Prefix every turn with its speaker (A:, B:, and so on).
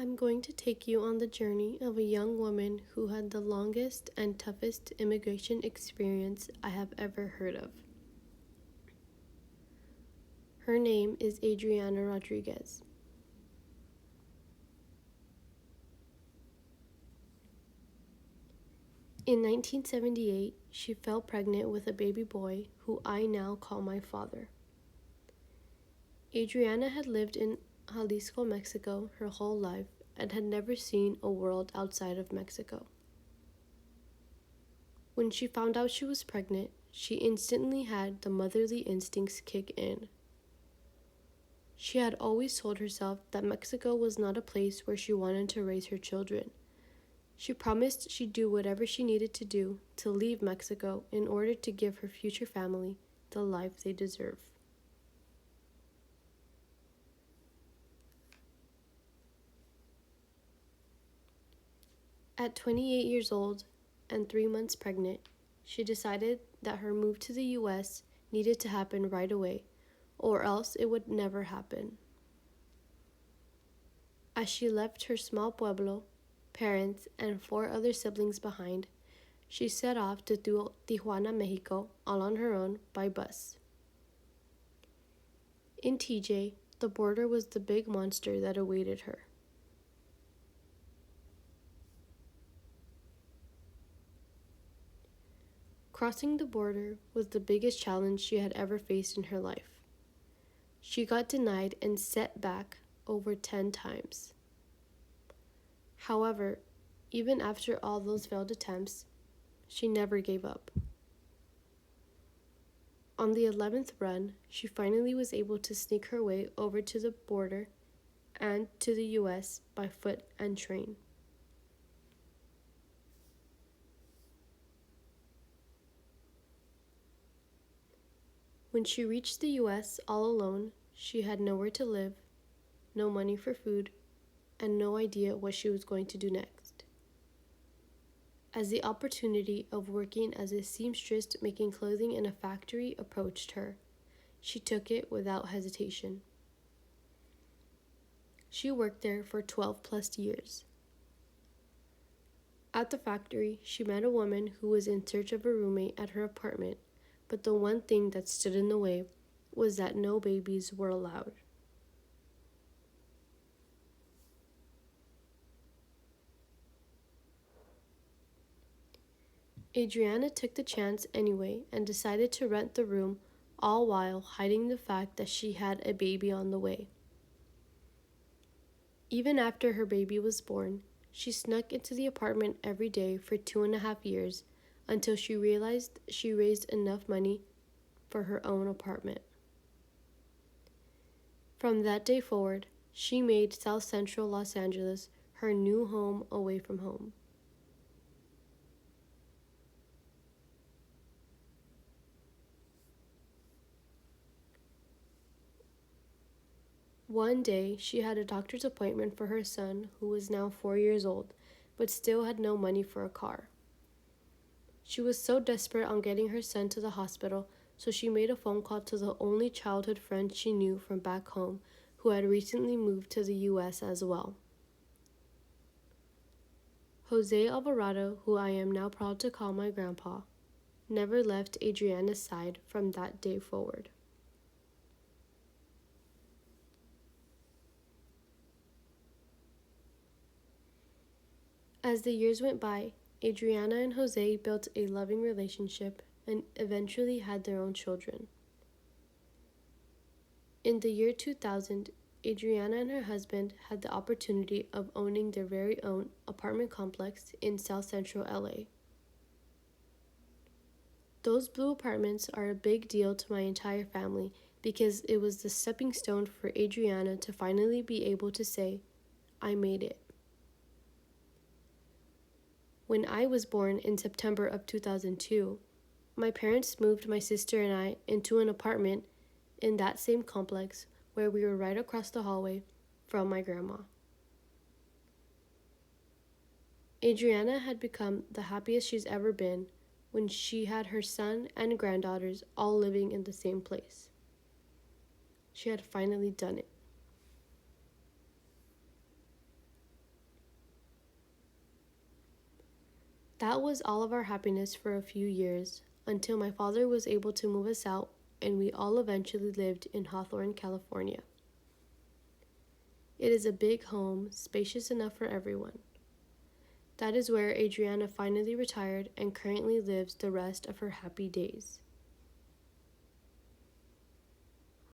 A: I'm going to take you on the journey of a young woman who had the longest and toughest immigration experience I have ever heard of. Her name is Adriana Rodriguez. In 1978, she fell pregnant with a baby boy who I now call my father. Adriana had lived in Jalisco, Mexico her whole life and had never seen a world outside of Mexico. When she found out she was pregnant, she instantly had the motherly instincts kick in. She had always told herself that Mexico was not a place where she wanted to raise her children. She promised she'd do whatever she needed to do to leave Mexico in order to give her future family the life they deserve. At 28 years old and 3 months pregnant, she decided that her move to the US needed to happen right away, or else it would never happen. As she left her small pueblo, parents, and 4 other siblings behind, she set off to Tijuana, Mexico, all on her own by bus. In TJ, the border was the big monster that awaited her. Crossing the border was the biggest challenge she had ever faced in her life. She got denied and set back over 10 times. However, even after all those failed attempts, she never gave up. On the 11th run, she finally was able to sneak her way over to the border and to the US by foot and train. When she reached the US all alone, she had nowhere to live, no money for food, and no idea what she was going to do next. As the opportunity of working as a seamstress making clothing in a factory approached her, she took it without hesitation. She worked there for 12 plus years. At the factory, she met a woman who was in search of a roommate at her apartment, but the one thing that stood in the way was that no babies were allowed. Adriana took the chance anyway and decided to rent the room, all while hiding the fact that she had a baby on the way. Even after her baby was born, she snuck into the apartment every day for 2.5 years until she realized she raised enough money for her own apartment. From that day forward, she made South Central Los Angeles her new home away from home. One day, she had a doctor's appointment for her son, who was now 4 years old, but still had no money for a car. She was so desperate on getting her son to the hospital, so she made a phone call to the only childhood friend she knew from back home, who had recently moved to the US as well. Jose Alvarado, who I am now proud to call my grandpa, never left Adriana's side from that day forward. As the years went by, Adriana and Jose built a loving relationship and eventually had their own children. In the year 2000, Adriana and her husband had the opportunity of owning their very own apartment complex in South Central LA. Those blue apartments are a big deal to my entire family because it was the stepping stone for Adriana to finally be able to say, "I made it." When I was born in September of 2002, my parents moved my sister and I into an apartment in that same complex where we were right across the hallway from my grandma. Adriana had become the happiest she's ever been when she had her son and granddaughters all living in the same place. She had finally done it. That was all of our happiness for a few years, until my father was able to move us out and we all eventually lived in Hawthorne, California. It is a big home, spacious enough for everyone. That is where Adriana finally retired and currently lives the rest of her happy days.